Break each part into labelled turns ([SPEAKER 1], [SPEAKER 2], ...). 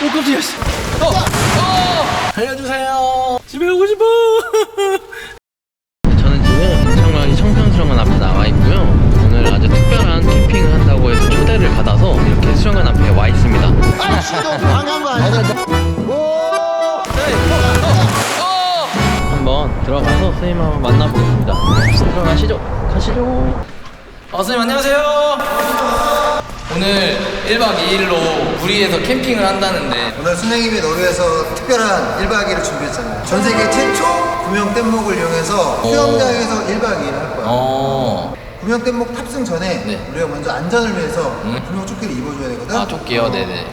[SPEAKER 1] 오, 깜짝이야. 살려주세요. 집에 오고 싶어. 저는 지금 엄청나게 청평수련관 앞에 나와 있고요. 오늘 아주 특별한 캠핑을 한다고 해서 초대를 받아서 이렇게 수련관 앞에 와 있습니다.
[SPEAKER 2] 아, 시동 방한 거 아니야?
[SPEAKER 1] 한번 들어가서 선생님 한번 만나보겠습니다. 들어가시죠. 가시죠. 선생님 안녕하세요. 오늘 1박 2일로 무리해서 캠핑을 한다는데
[SPEAKER 2] 오늘 선생님이 너를 위해서 특별한 1박 2일을 준비했잖아요. 전 세계 최초 구명 뗏목을 이용해서 수영장에서 1박 2일을 할 거야. 구명 뗏목 탑승 전에
[SPEAKER 1] 네.
[SPEAKER 2] 우리가 먼저 안전을 위해서 구명 조끼를 입어줘야 되거든.
[SPEAKER 1] 아, 조끼요? 네네.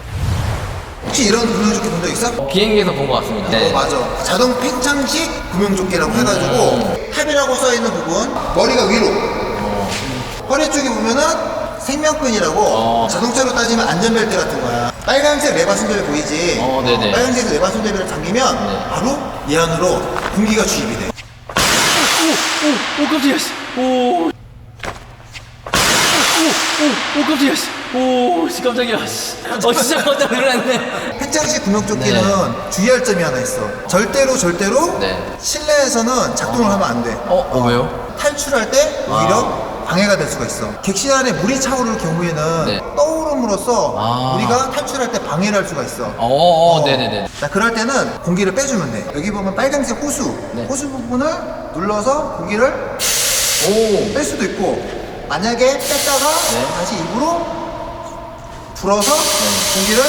[SPEAKER 2] 혹시 이런 구명 조끼 본 적 있어?
[SPEAKER 1] 비행기에서 본 것 같습니다. 네.
[SPEAKER 2] 맞아. 자동 팽창식 구명조끼라고 해가지고 탑이라고 써있는 부분 머리가 위로 허리 쪽에 보면은 생명끈이라고 자동차로 따지면 안전벨트 같은 거야. 빨간색 레바 손잡이 보이지?
[SPEAKER 1] 네네.
[SPEAKER 2] 빨간색 레바 손잡이를 당기면 바로 이 안으로 공기가 주입이 돼.
[SPEAKER 1] 오, 깜짝이야. 오, 깜짝이야. 오, 깜짝이야. 진짜 깜짝 놀랐네.
[SPEAKER 2] 팽창식 구명조끼는
[SPEAKER 1] 네.
[SPEAKER 2] 주의할 점이 하나 있어. 절대로
[SPEAKER 1] 네.
[SPEAKER 2] 실내에서는 작동을 하면 안 돼.
[SPEAKER 1] 왜요?
[SPEAKER 2] 탈출할 때 오히려 방해가 될 수가 있어. 객실 안에 물이 차오를 경우에는
[SPEAKER 1] 네.
[SPEAKER 2] 떠오름으로써 우리가 탈출할 때 방해를 할 수가 있어.
[SPEAKER 1] 네네네.
[SPEAKER 2] 자, 그럴 때는 공기를 빼주면 돼. 여기 보면 빨간색 호수,
[SPEAKER 1] 네.
[SPEAKER 2] 호수 부분을 눌러서 공기를 뺄 수도 있고, 만약에 뺐다가 다시 입으로 불어서 공기를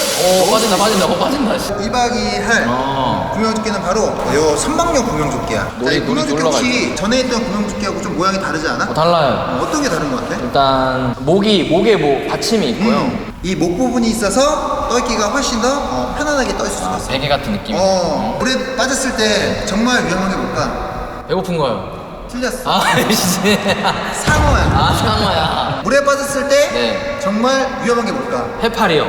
[SPEAKER 1] 빠진다.
[SPEAKER 2] 1박 2일 할 구명조끼는 바로 요 선박용 구명조끼야. 자, 이 구명조끼
[SPEAKER 1] 놀러
[SPEAKER 2] 혹시 전에 있던 구명조끼하고 좀 모양이 다르지 않아?
[SPEAKER 1] 달라요.
[SPEAKER 2] 어떤 게 다른 것 같아?
[SPEAKER 1] 일단 목에 뭐 받침이 있고요.
[SPEAKER 2] 이 목 부분이 있어서 떠있기가 훨씬 더 편안하게 떠 있을 수가 있어.
[SPEAKER 1] 베개 같은 느낌.
[SPEAKER 2] 물에 빠졌을 때 정말 위험한 게 뭘까?
[SPEAKER 1] 배고픈 거요.
[SPEAKER 2] 틀렸어.
[SPEAKER 1] 씨.
[SPEAKER 2] 상어야.
[SPEAKER 1] 상어야.
[SPEAKER 2] 물에 빠졌을 때
[SPEAKER 1] 네.
[SPEAKER 2] 정말 위험한 게 뭘까?
[SPEAKER 1] 해파리요.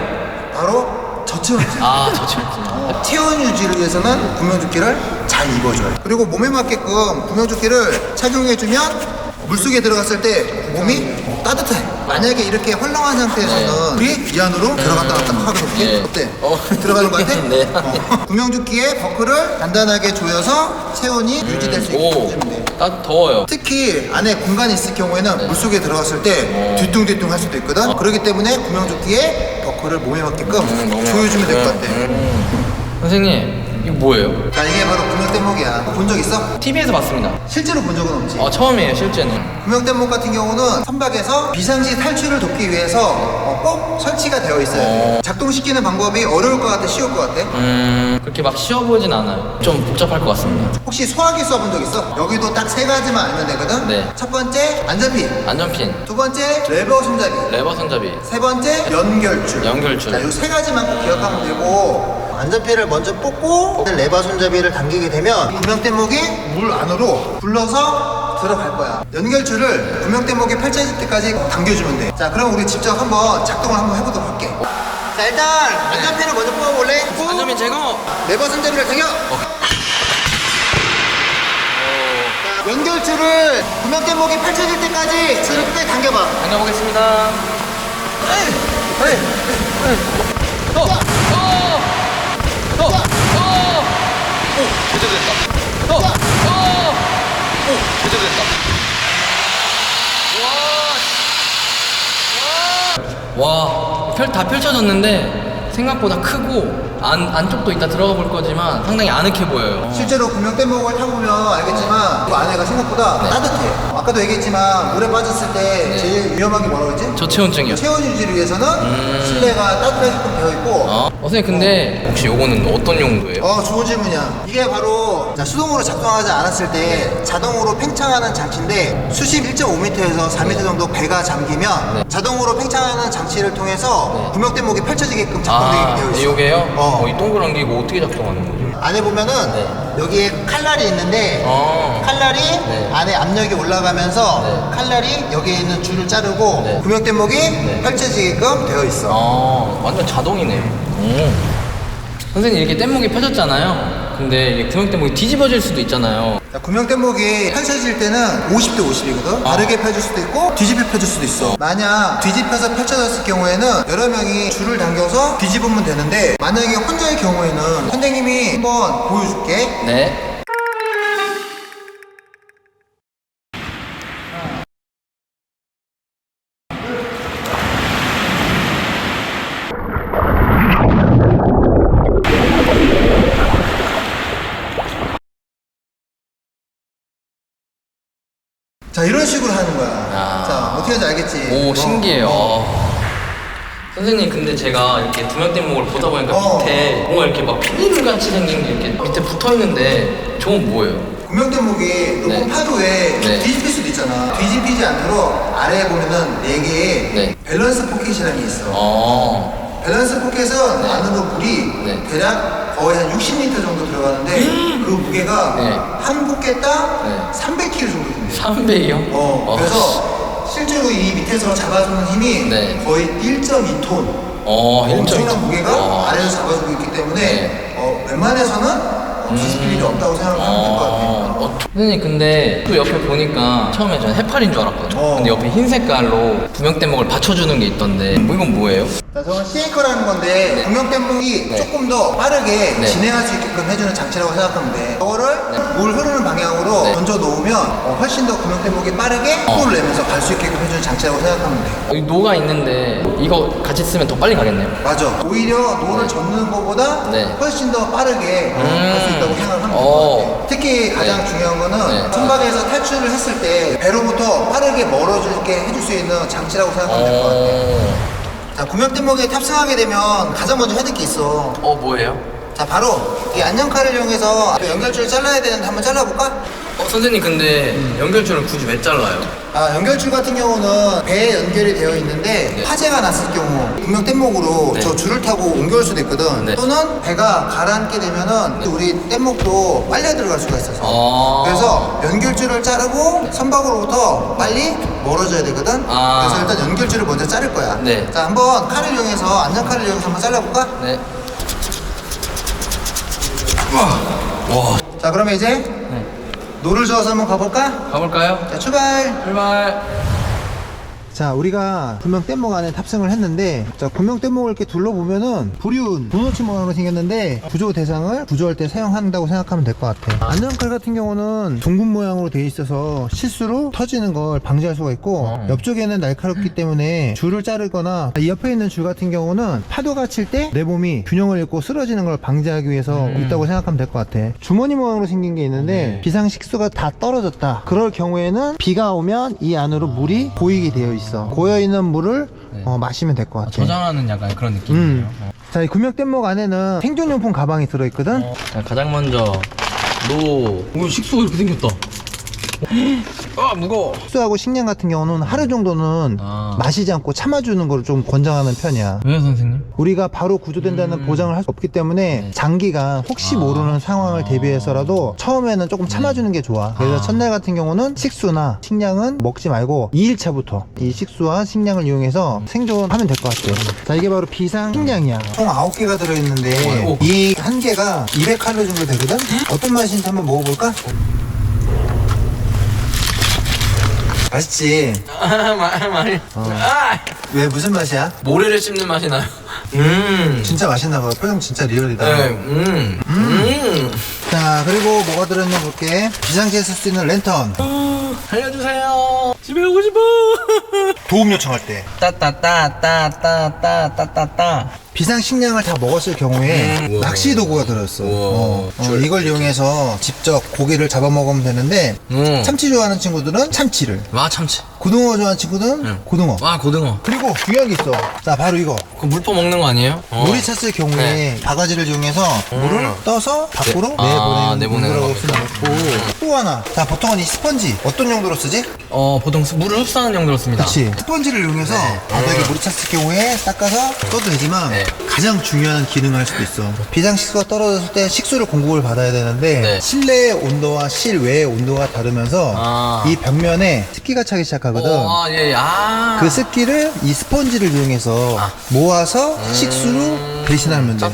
[SPEAKER 2] 바로 저체온증.
[SPEAKER 1] 저체온증.
[SPEAKER 2] 체온 유지를 위해서는 구명조끼를 잘 입어줘요. 그리고 몸에 맞게끔 구명조끼를 착용해주면 물속에 들어갔을 때 몸이 따뜻해. 만약에 이렇게 헐렁한 상태에서는 우리 이 안으로 들어갔다 갔다 하거든. 어때? 들어가는 거 같아?
[SPEAKER 1] 네.
[SPEAKER 2] 구명조끼에 버클을 단단하게 조여서 체온이 유지될 수 있게 해주면 돼.
[SPEAKER 1] 더워요.
[SPEAKER 2] 특히 안에 공간이 있을 경우에는 물속에 들어갔을 때 뒤뚱뒤뚱 할 수도 있거든. 그렇기 때문에 구명조끼에 버클을 몸에 맞게끔 조여주면 될 것 같아.
[SPEAKER 1] 선생님, 이거 뭐예요?
[SPEAKER 2] 자, 이게 바로 구명 뗏목이야. 본 적 있어?
[SPEAKER 1] TV에서 봤습니다.
[SPEAKER 2] 실제로 본 적은 없지.
[SPEAKER 1] 처음이에요, 실제는.
[SPEAKER 2] 구명 뗏목 같은 경우는 선박에서 비상시 탈출을 돕기 위해서 꼭 설치가 되어 있어야 돼. 작동시키는 방법이 어려울 것 같아, 쉬울 것 같아?
[SPEAKER 1] 그렇게 막 쉬워 보이진 않아요. 좀 복잡할 것 같습니다.
[SPEAKER 2] 혹시 소화기 써본 적 있어? 여기도 딱 세 가지만 알면 되거든?
[SPEAKER 1] 네.
[SPEAKER 2] 첫 번째, 안전핀.
[SPEAKER 1] 안전핀,
[SPEAKER 2] 두 번째, 레버 손잡이.
[SPEAKER 1] 레버 손잡이,
[SPEAKER 2] 세 번째, 연결줄.
[SPEAKER 1] 연결줄.
[SPEAKER 2] 자, 요 세 가지만 꼭 기억하면 되고, 안전핀을 먼저 뽑고 레버 손잡이를 당기게 되면 구명 뗏목이 물 안으로 굴러서 들어갈 거야. 연결줄을 구명 뗏목이 펼쳐질 때까지 당겨주면 돼. 자, 그럼 우리 직접 한번 작동을 한번 해보도록 할게. 자, 일단 안전핀을 먼저 뽑아볼래?
[SPEAKER 1] 안전핀 제거.
[SPEAKER 2] 레버 손잡이를 당겨. 자, 연결줄을 구명 뗏목이 펼쳐질 때까지 줄을 끝까지 당겨봐.
[SPEAKER 1] 당겨보겠습니다. 제대로 됐다. 제대로 됐다. 와, 다 펼쳐졌는데 생각보다 크고 안쪽도 이따 들어가 볼 거지만 상당히 아늑해 보여요.
[SPEAKER 2] 실제로 구명 뗏목을 타보면 알겠지만 그 안에가 생각보다 따뜻해. 아까도 얘기했지만 물에 빠졌을 때 제일 위험한 게 뭐라고 했지?
[SPEAKER 1] 저체온증이요.
[SPEAKER 2] 체온 유지를 위해서는 실내가 따뜻하게끔 되어 있고.
[SPEAKER 1] 선생님 근데 혹시 요거는 어떤 용도예요?
[SPEAKER 2] 좋은 질문이야. 이게 바로 수동으로 작동하지 않았을 때 자동으로 팽창하는 장치인데 수심 1.5m에서 4m 정도 배가 잠기면 자동으로 팽창하는 장치를 통해서 구명 뗏목이 펼쳐지게끔 작동되게 되어 있어.
[SPEAKER 1] 요게요? 이 동그란 게 이거 어떻게 작동하는 거죠?
[SPEAKER 2] 안에 보면은 여기에 칼날이 있는데 칼날이 안에 압력이 올라가면서 칼날이 여기에 있는 줄을 자르고 구명 뗏목이 펼쳐지게끔 되어 있어.
[SPEAKER 1] 완전 자동이네. 선생님 이렇게 뗏목이 펴졌잖아요. 근데 이게 구명대목이 뒤집어질 수도 있잖아요.
[SPEAKER 2] 자, 구명대목이 펼쳐질 때는 50대 50이거든. 다르게 펴질 수도 있고 뒤집혀 펴질 수도 있어. 만약 뒤집혀서 펼쳐졌을 경우에는 여러 명이 줄을 당겨서 뒤집으면 되는데, 만약에 혼자의 경우에는 선생님이 한번 보여줄게.
[SPEAKER 1] 네.
[SPEAKER 2] 자, 이런 식으로 하는 거야.
[SPEAKER 1] 아.
[SPEAKER 2] 자, 어떻게 하는지 알겠지?
[SPEAKER 1] 오, 신기해요. 선생님, 근데 제가 이렇게 구명대목을 보다 보니까 밑에 뭔가 이렇게 막 비닐 같이 생긴 게 이렇게 밑에 붙어 있는데 저건 뭐예요?
[SPEAKER 2] 구명대목이 높은
[SPEAKER 1] 네.
[SPEAKER 2] 파도에
[SPEAKER 1] 네.
[SPEAKER 2] 뒤집힐 수도 있잖아. 뒤집히지 않도록 아래에 보면은 4개의
[SPEAKER 1] 네.
[SPEAKER 2] 밸런스 포켓이라는 게 있어. 밸런스 포켓은
[SPEAKER 1] 네.
[SPEAKER 2] 안으로 물이
[SPEAKER 1] 네.
[SPEAKER 2] 대략 거의 한 60리터 정도 들어가는데 그 무게가
[SPEAKER 1] 네.
[SPEAKER 2] 한 포켓당
[SPEAKER 1] 네.
[SPEAKER 2] 300kg 정도 됩니다.
[SPEAKER 1] 3배요?
[SPEAKER 2] 그래서 실제로 이 밑에서 잡아주는 힘이
[SPEAKER 1] 네.
[SPEAKER 2] 거의 1.2톤. 엄청난 무게가 아래에서 잡아주고 있기 때문에
[SPEAKER 1] 네.
[SPEAKER 2] 웬만해서는 뒤집힐 일이 없다고 생각하면 될 것 같아요.
[SPEAKER 1] 선생님, 근데 또 옆에 보니까 처음에 저는 해파리인 줄 알았거든요. 근데 옆에 흰 색깔로 구명대목을 받쳐주는 게 있던데 뭐 이건 뭐예요?
[SPEAKER 2] 자, 저건 시에이커라는 건데 구명대목이
[SPEAKER 1] 네.
[SPEAKER 2] 조금 더 빠르게
[SPEAKER 1] 네.
[SPEAKER 2] 진행할 수 있게끔 해주는 장치라고 생각하면 돼. 저거를 물 흐르는 방향으로
[SPEAKER 1] 네.
[SPEAKER 2] 던져 놓으면 훨씬 더 구명대목이 빠르게 호를 내면서 갈 수 있게끔 해주는 장치라고 생각하면 돼.
[SPEAKER 1] 여기 노가 있는데 이거 같이 쓰면 더 빨리 가겠네요.
[SPEAKER 2] 맞아. 오히려 노를 젓는 것보다
[SPEAKER 1] 네.
[SPEAKER 2] 훨씬 더 빠르게 갈 수 있다고 생각하면 될 것 같아. 특히 가장
[SPEAKER 1] 네.
[SPEAKER 2] 중요한 거는
[SPEAKER 1] 네.
[SPEAKER 2] 선박에서 탈출을 했을 때 배로부터 빠르게 멀어지게 해줄 수 있는 장치라고 생각하면 될 것 같아. 자, 구명대목에 탑승하게 되면 가장 먼저 해야 될 게 있어.
[SPEAKER 1] 뭐예요?
[SPEAKER 2] 자, 바로 이 안전칼을 이용해서 그 연결줄을 잘라야 되는데 한번 잘라볼까?
[SPEAKER 1] 선생님, 근데 연결줄을 굳이 왜 잘라요?
[SPEAKER 2] 연결줄 같은 경우는 배에 연결이 되어 있는데
[SPEAKER 1] 네.
[SPEAKER 2] 화재가 났을 경우 구명뗏목으로
[SPEAKER 1] 네.
[SPEAKER 2] 저 줄을 타고 옮겨올 수도 있거든.
[SPEAKER 1] 네.
[SPEAKER 2] 또는 배가 가라앉게 되면은 우리 뗏목도 빨려 들어갈 수가 있어서 그래서 연결줄을 자르고 선박으로부터 빨리 멀어져야 되거든. 그래서 일단 연결줄을 먼저 자를 거야.
[SPEAKER 1] 네.
[SPEAKER 2] 자, 한번 칼을 이용해서 안전칼을 이용해서 한번 잘라볼까?
[SPEAKER 1] 네. 와.
[SPEAKER 2] 자, 그러면 이제
[SPEAKER 1] 네.
[SPEAKER 2] 노를 저어서 한번 가볼까?
[SPEAKER 1] 가볼까요?
[SPEAKER 2] 자, 출발!
[SPEAKER 1] 출발.
[SPEAKER 2] 자, 우리가 구명뗏목 안에 탑승을 했는데, 자, 구명뗏목을 이렇게 둘러보면은 불륜 도너츠 모양으로 생겼는데 구조 대상을 구조할 때 사용한다고 생각하면 될 것 같아. 안전칼 같은 경우는 둥근 모양으로 되어 있어서 실수로 터지는 걸 방지할 수가 있고, 옆쪽에는 날카롭기 때문에 줄을 자르거나, 이 옆에 있는 줄 같은 경우는 파도가 칠 때 내 몸이 균형을 잃고 쓰러지는 걸 방지하기 위해서 있다고 생각하면 될 것 같아. 주머니 모양으로 생긴 게 있는데 비상식수가 다 떨어졌다, 그럴 경우에는 비가 오면 이 안으로 물이 고이게 되어 있어. 고여있는 물을 마시면 될 것 같아.
[SPEAKER 1] 저장하는 약간 그런 느낌이에요.
[SPEAKER 2] 자, 이 구명뗏목 안에는 생존용품 가방이 들어있거든.
[SPEAKER 1] 자, 가장 먼저 오, 식수가 이렇게 생겼다. 무거워.
[SPEAKER 2] 식수하고 식량 같은 경우는 하루 정도는 마시지 않고 참아주는 걸 좀 권장하는 편이야.
[SPEAKER 1] 왜요, 선생님?
[SPEAKER 2] 우리가 바로 구조된다는 보장을 할 수 없기 때문에 장기간 혹시 모르는 상황을 대비해서라도 처음에는 조금 참아주는 게 좋아. 그래서 첫날 같은 경우는 식수나 식량은 먹지 말고 2일차부터 이 식수와 식량을 이용해서 생존하면 될 것 같아. 자, 이게 바로 비상 식량이야. 총 9개가 들어있는데 이 한 개가 200칼로리 정도 되거든. 어떤 맛인지 한번 먹어볼까? 맛있지?
[SPEAKER 1] 많이.
[SPEAKER 2] 왜, 무슨 맛이야?
[SPEAKER 1] 모래를 씹는 맛이 나요.
[SPEAKER 2] 진짜 맛있나봐. 표정 진짜 리얼이다.
[SPEAKER 1] 네.
[SPEAKER 2] 자, 그리고 뭐가 들어있나 볼게. 비상시에 쓸 수 있는 랜턴.
[SPEAKER 1] 살려주세요. 집에 오고 싶어.
[SPEAKER 2] 도움 요청할 때.
[SPEAKER 1] 따따따따따따따따따.
[SPEAKER 2] 비상식량을 다 먹었을 경우에 낚시 도구가 들어있어. 이걸 이용해서 직접 고기를 잡아먹으면 되는데, 참치 좋아하는 친구들은 참치를,
[SPEAKER 1] 와, 참치.
[SPEAKER 2] 고등어 좋아하는 친구들은 고등어.
[SPEAKER 1] 와, 고등어.
[SPEAKER 2] 그리고 중요한 게 있어. 자, 바로 이거.
[SPEAKER 1] 그 물퍼 먹는 거 아니에요?
[SPEAKER 2] 물이 찼을 경우에 바가지를 이용해서 물을 떠서 밖으로
[SPEAKER 1] 내보내는
[SPEAKER 2] 거라고
[SPEAKER 1] 겁니다.
[SPEAKER 2] 쓰면 좋고, 또 하나. 자, 보통은 이 스펀지 어떤 용도로 쓰지?
[SPEAKER 1] 보통 물을 흡수하는 용도로 씁니다.
[SPEAKER 2] 그렇지. 스펀지를 이용해서 바닥에 물이 찼을 경우에 닦아서 써도 되지만 가장 중요한 기능을 할 수도 있어. 비상식수가 떨어졌을 때 식수를 공급을 받아야 되는데 실내의 온도와 실외의 온도가 다르면서 이 벽면에 습기가 차기 시작하거든. 그 습기를 이 스펀지를 이용해서 모아서 식수로 대신하면 돼.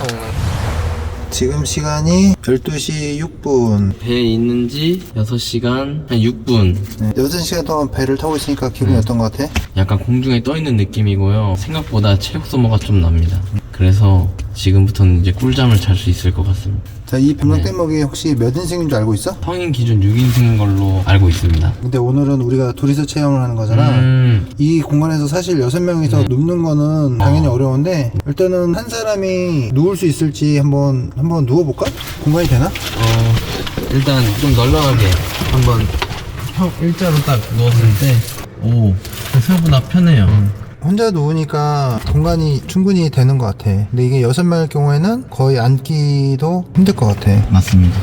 [SPEAKER 2] 지금 시간이 12시 6분.
[SPEAKER 1] 배에 있는지 6시간 한 6분.
[SPEAKER 2] 네, 6시간 동안 배를 타고 있으니까 기분이 어떤 것 같아?
[SPEAKER 1] 약간 공중에 떠 있는 느낌이고요. 생각보다 체력 소모가 좀 납니다. 그래서 지금부터는 이제 꿀잠을 잘 수 있을 것 같습니다.
[SPEAKER 2] 자, 이 금명대목이 혹시 몇 인승인 줄 알고 있어?
[SPEAKER 1] 성인 기준 6인승인 걸로 알고 있습니다.
[SPEAKER 2] 근데 오늘은 우리가 둘이서 체험을 하는 거잖아. 이 공간에서 사실 6명이서 눕는 거는 당연히 어려운데 일단은 한 사람이 누울 수 있을지 한번 누워볼까? 공간이 되나?
[SPEAKER 1] 일단 좀 널널하게 한번 일자로 딱 누웠을 때 오, 생각보다 편해요.
[SPEAKER 2] 혼자 누우니까 공간이 충분히 되는 것 같아. 근데 이게 6명일 경우에는 거의 앉기도 힘들 것 같아.
[SPEAKER 1] 맞습니다.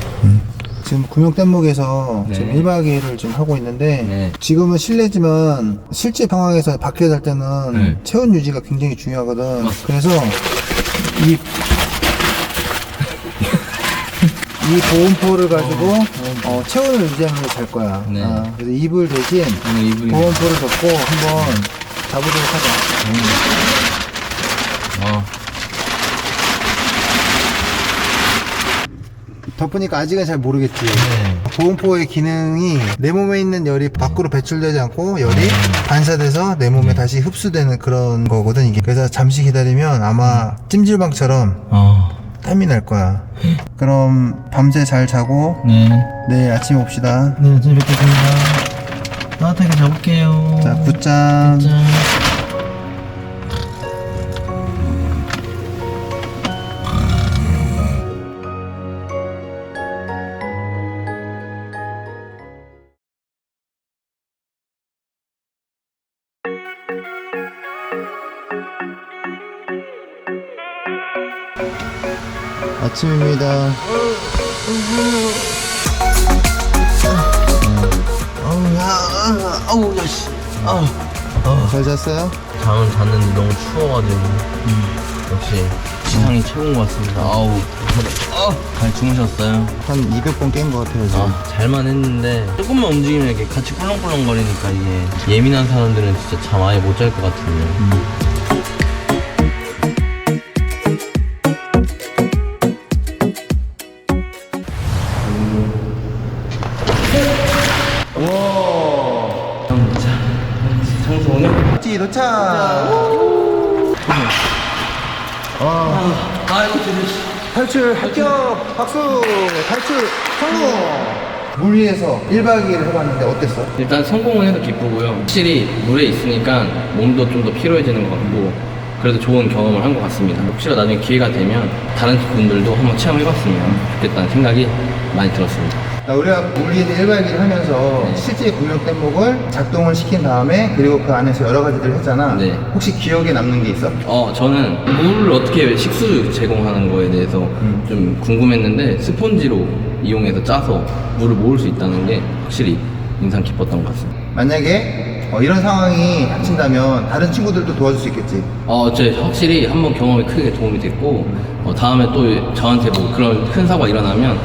[SPEAKER 2] 지금 구명뗏목에서
[SPEAKER 1] 네.
[SPEAKER 2] 지금 1박 2일을 지금 하고 있는데
[SPEAKER 1] 네.
[SPEAKER 2] 지금은 실내지만 실제 상황에서 밖에 살 때는
[SPEAKER 1] 네.
[SPEAKER 2] 체온 유지가 굉장히 중요하거든. 그래서 이 보온포를 가지고 체온을 유지하면서 잘 거야.
[SPEAKER 1] 네.
[SPEAKER 2] 그래서 이불 대신
[SPEAKER 1] 이불이
[SPEAKER 2] 보온포를 덮고 한번 자보도록 하자. 덮으니까 아직은 잘 모르겠지. 보온포의 기능이 내 몸에 있는 열이 밖으로 배출되지 않고 열이 반사돼서 내 몸에 다시 흡수되는 그런 거거든 이게. 그래서 잠시 기다리면 아마 찜질방처럼 땀이 날 거야. 그럼 밤새 잘 자고
[SPEAKER 1] 네.
[SPEAKER 2] 내일 아침에 봅시다.
[SPEAKER 1] 네, 아침에 뵙겠습니다. 따뜻하게 잡을게요.
[SPEAKER 2] 자, 굿잠.
[SPEAKER 1] 짠.
[SPEAKER 2] 아침입니다.
[SPEAKER 1] 아우, 야, 씨.
[SPEAKER 2] 잘 잤어요?
[SPEAKER 1] 잠은 잤는데 너무 추워가지고. 역시 시상이 최고인 것 같습니다. 아우, 잘 주무셨어요?
[SPEAKER 2] 한 200번 깬 것 같아요, 지금.
[SPEAKER 1] 잘만 했는데 조금만 움직이면 이렇게 같이 꿀렁꿀렁거리니까 이게 예민한 사람들은 진짜 잠 아예 못 잘 것 같은데. 청소 오늘?
[SPEAKER 2] 도착! 탈출 합격! 박수! 탈출 성공! 물 위에서 1박 2일 해봤는데 어땠어?
[SPEAKER 1] 일단 성공은 해도 기쁘고요. 확실히 물에 있으니까 몸도 좀 더 피로해지는 것 같고 그래도 좋은 경험을 한 것 같습니다. 혹시나 나중에 기회가 되면 다른 분들도 한번 체험해봤으면 좋겠다는 생각이 많이 들었습니다.
[SPEAKER 2] 우리가 물 위에서 1박 2일 하면서 실제 구명뗏목을 작동을 시킨 다음에 그리고 그 안에서 여러 가지들 했잖아.
[SPEAKER 1] 네.
[SPEAKER 2] 혹시 기억에 남는 게 있어?
[SPEAKER 1] 저는 물을 어떻게 식수 제공하는 거에 대해서 좀 궁금했는데 스폰지로 이용해서 짜서 물을 모을 수 있다는 게 확실히 인상 깊었던 것 같습니다.
[SPEAKER 2] 만약에 이런 상황이 닥친다면 다른 친구들도 도와줄 수 있겠지?
[SPEAKER 1] 제 확실히 한번 경험이 크게 도움이 됐고 다음에 또 저한테 뭐 그런 큰 사고가 일어나면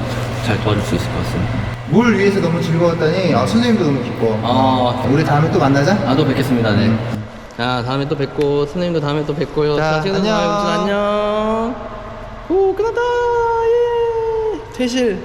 [SPEAKER 1] 잘 도와줄 수 있을 것 같습니다.
[SPEAKER 2] 물 위에서 너무 즐거웠더니 선생님도 너무 기뻐. 우리 다음에 또 만나자.
[SPEAKER 1] 또 뵙겠습니다. 네. 자, 다음에 또 뵙고 선생님도 다음에 또 뵙고요.
[SPEAKER 2] 자,
[SPEAKER 1] 친구들
[SPEAKER 2] 안녕.
[SPEAKER 1] 안녕. 오, 끝났다. 예. 퇴실.